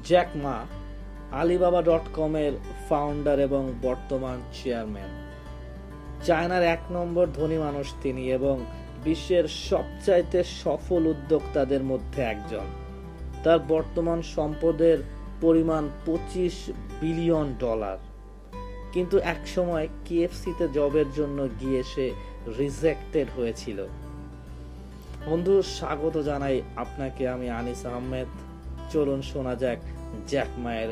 Jack Ma আলিবাবা.কম-এর founder এবং বর্তমান chairman. চায়নার ১ নম্বর ধনী মানুষ তিনি এবং বিশ্বের সবচাইতে সফল উদ্যোক্তাদের মধ্যে একজন। তার বর্তমান সম্পদের পরিমাণ $25 বিলিয়ন। কিন্তু একসময় কেএফসিতে জবের জন্য গিয়ে সে রিজেক্টেড হয়েছিল। বন্ধু, স্বাগত জানাই আপনাকে। আমি আনিস আহমেদ। চলুন শোনা যাক জ্যাক মায়ের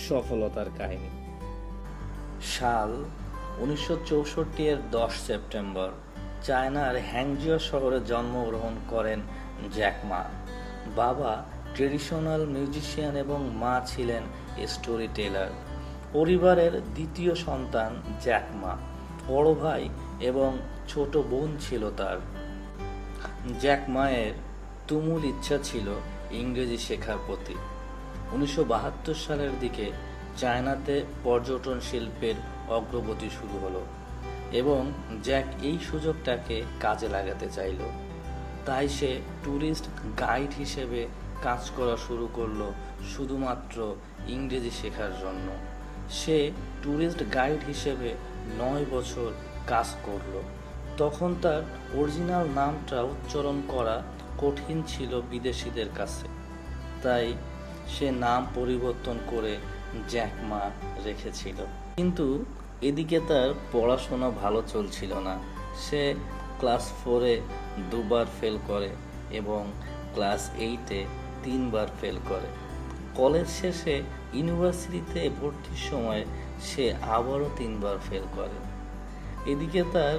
সফলতার কাহিনী। সাল 1964 এর 10 সেপ্টেম্বর চায়নার হ্যাংজিও শহরে জন্মগ্রহণ করেন জ্যাক মা। বাবা ট্রেডিশনাল মিউজিশিয়ান এবং মা ছিলেন স্টোরি টেলার। পরিবারের দ্বিতীয় সন্তান জ্যাক মা। বড় ভাই এবং ছোট বোন ছিল তার। জ্যাক মায়ের তুমুল ইচ্ছা ছিল ইংরেজি শেখার প্রতি। 1972 সালের দিকে চায়নাতে পর্যটন শিল্পের অগ্রগতি শুরু হলো এবং জ্যাক এই সুযোগটাকে কাজে লাগাতে চাইল। তাই সে ট্যুরিস্ট গাইড হিসেবে কাজ করা শুরু করলো শুধুমাত্র ইংরেজি শেখার জন্য। সে ট্যুরিস্ট গাইড হিসেবে 9 বছর কাজ করলো। তখন তার অরিজিনাল নামটা উচ্চারণ করা কঠিন ছিল বিদেশিদের কাছে, তাই সে নাম পরিবর্তন করে জ্যাক মা রেখেছিল। কিন্তু এদিকে তার পড়াশোনা ভালো চলছিল না। সে ক্লাস 4-এ 2বার ফেল করে এবং ক্লাস 8-এ 3বার ফেল করে। কলেজ শেষে ইউনিভার্সিটিতে ভর্তির সময় সে আবারও 3বার ফেল করে। এদিকে তার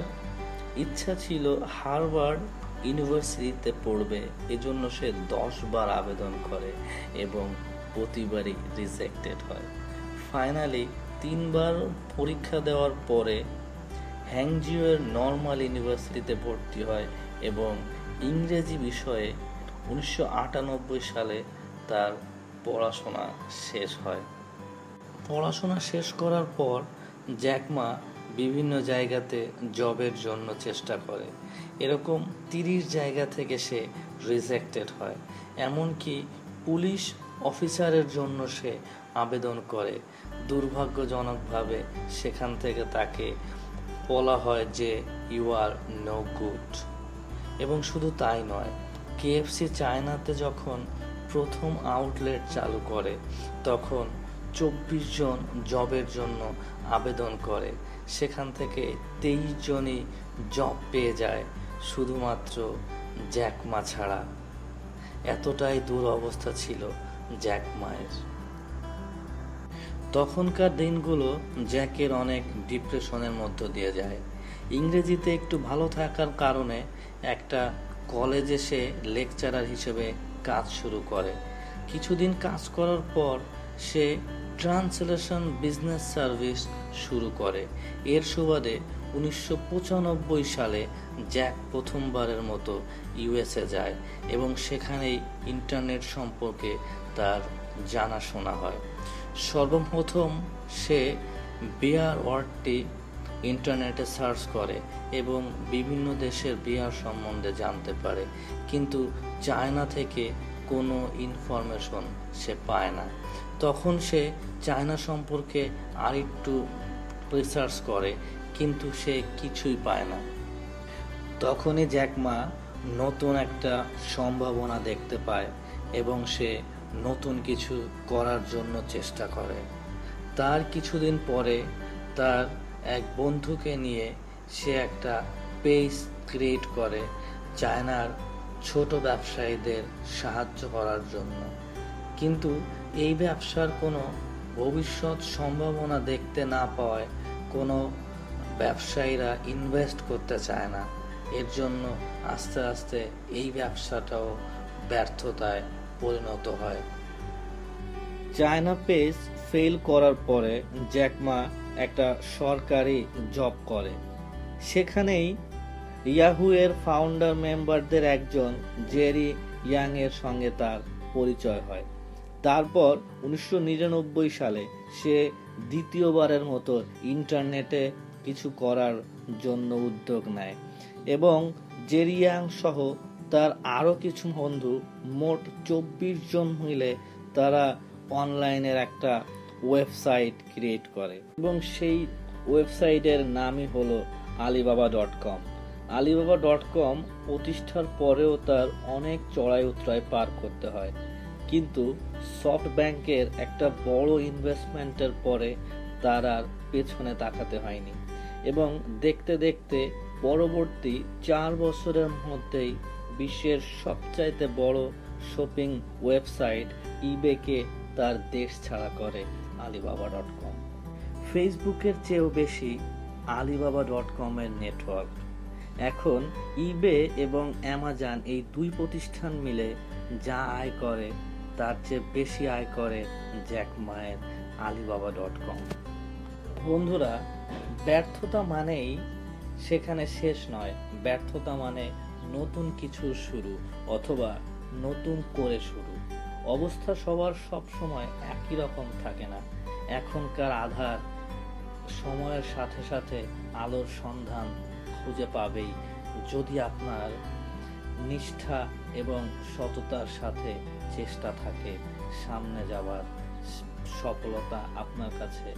ইচ্ছা ছিল হার্ভার্ড ইউনিভার্সিটিতে পড়বে, এজন্য সে 10বার আবেদন করে এবং প্রতিবারই রিজেক্টেড হয়। ফাইনালি 3বার পরীক্ষা দেওয়ার পরে হ্যাংজিওর নর্মাল ইউনিভার্সিটিতে ভর্তি হয় এবং ইংরেজি বিষয়ে 1998 সালে তার পড়াশোনা শেষ হয়। পড়াশোনা শেষ করার পর জ্যাক মা বিভিন্ন জায়গাতে জবের জন্য চেষ্টা করে। এরকম 30 জায়গা থেকে সে রিজেক্টেড হয়। এমনকি পুলিশ অফিসারের জন্য সে আবেদন করে। দুর্ভাগ্যজনকভাবে সেখান থেকে তাকে বলা হয় যে ইউ আর নো গুড। এবং শুধু তাই নয়, কেএফসি চায়নাতে যখন প্রথম আউটলেট চালু করে তখন 24 জন জবের জন্য আবেদন করে। সেখান থেকে 23 জনই জব পেয়ে যায়, শুধুমাত্র জ্যাক মা ছাড়া। এতটাই দুরবস্থা ছিল জ্যাক মায়ের। তখনকার দিনগুলো জ্যাকের অনেক ডিপ্রেশনের মধ্য দিয়ে যায়। ইংরেজিতে একটু ভালো থাকার কারণে একটা কলেজে সে লেকচারার হিসেবে কাজ শুরু করে। কিছুদিন কাজ করার পর সে ট্রান্সলেশন বিজনেস সার্ভিস শুরু করে। এর সুবাদে 1995 সালে জ্যাক প্রথমবারের মতো ইউএসএ যায় এবং সেখানেই ইন্টারনেট সম্পর্কে তার জানাশোনা হয়। সর্বপ্রথম সে বিয়ার ওয়ার্ডটি ইন্টারনেটে সার্চ করে এবং বিভিন্ন দেশের বিয়ার সম্বন্ধে জানতে পারে, কিন্তু চায়না থেকে কোনো ইনফরমেশন সে পায় না। তখন সে চায়না সম্পর্কে আরেকটু রিসার্চ করে, কিন্তু সে কিছুই পায় না। তখনই জ্যাক মা নতুন একটা সম্ভাবনা দেখতে পায় এবং সে নতুন কিছু করার জন্য চেষ্টা করে। তার কিছুদিন পরে তার এক বন্ধুকে নিয়ে সে একটা পেজ ক্রিয়েট করে চায়নার ছোট ব্যবসায়ীদের সাহায্য করার জন্য। কিন্তু এই ব্যবসার কোনো ভবিষ্যৎ সম্ভাবনা দেখতে না পাওয়ায় কোনো ব্যবসায়ীরা ইনভেস্ট করতে চায় না। এর জন্য আস্তে আস্তে এই ব্যবসাটাও ব্যর্থতায় পরিণত হয়। চায়না পেজ ফেল করার পরে জ্যাক মা একটা সরকারি জব করে। সেখানেই ইয়াহু এর ফাউন্ডার মেম্বারদের একজন জেরি ইয়াং এর সঙ্গে তার পরিচয় হয়। তারপর 1999 সালে সে দ্বিতীয়বারের মতো ইন্টারনেটে কিছু করার জন্য উদ্যোগ নেয় এবং জেরি ইয়াং সহ তার আরও কিছু বন্ধু মোট 24 জন মিলে তারা অনলাইনের একটা ওয়েবসাইট ক্রিয়েট করে এবং সেই ওয়েবসাইটের নামই হলো alibaba.com। alibaba.com প্রতিষ্ঠার পরেও তার অনেক চড়াই উতরাই পার করতে হয়, কিন্তু সফট ব্যাংকের একটা বড় ইনভেস্টমেন্টের পরে তার আর পেছনে তাকাতে হয়নি এবং দেখতে দেখতে পরবর্তী 4 বছরের মধ্যেই বিশ্বের সবচাইতে বড় শপিং ওয়েবসাইট ইবেকে তার দেশ ছাড়া করে alibaba.com। ফেসবুকের চেয়েও বেশি alibaba.com এর নেটওয়ার্ক। এখন ইবে এবং অ্যামাজন এই দুই প্রতিষ্ঠান মিলে যা আয় করে তার চেয়ে বেশি আয় করে জ্যাক মায়ের alibaba.com। বন্ধুরা, ব্যর্থতা মানেই সেখানে শেষ নয়, ব্যর্থতা মানে নতুন কিছু শুরু অথবা নতুন করে শুরু। অবস্থা সবার সব সময় একই রকম থাকে না। এখনকার আধার সময়ের সাথে সাথে আলোর সন্ধান খুঁজে পাবেই, যদি আপনার নিষ্ঠা এবং সততার সাথে চেষ্টা থাকে সামনে যাবার, সফলতা আপনার কাছে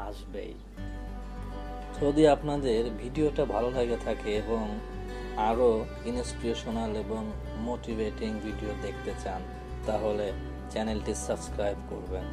আসবেই। যদি আপনাদের ভিডিওটা ভালো লাগে থাকে এবং আরো ইন্সপিরেশনাল এবং মোটিভেটিং ভিডিও দেখতে চান, তাহলে চ্যানেলটি সাবস্ক্রাইব করবেন।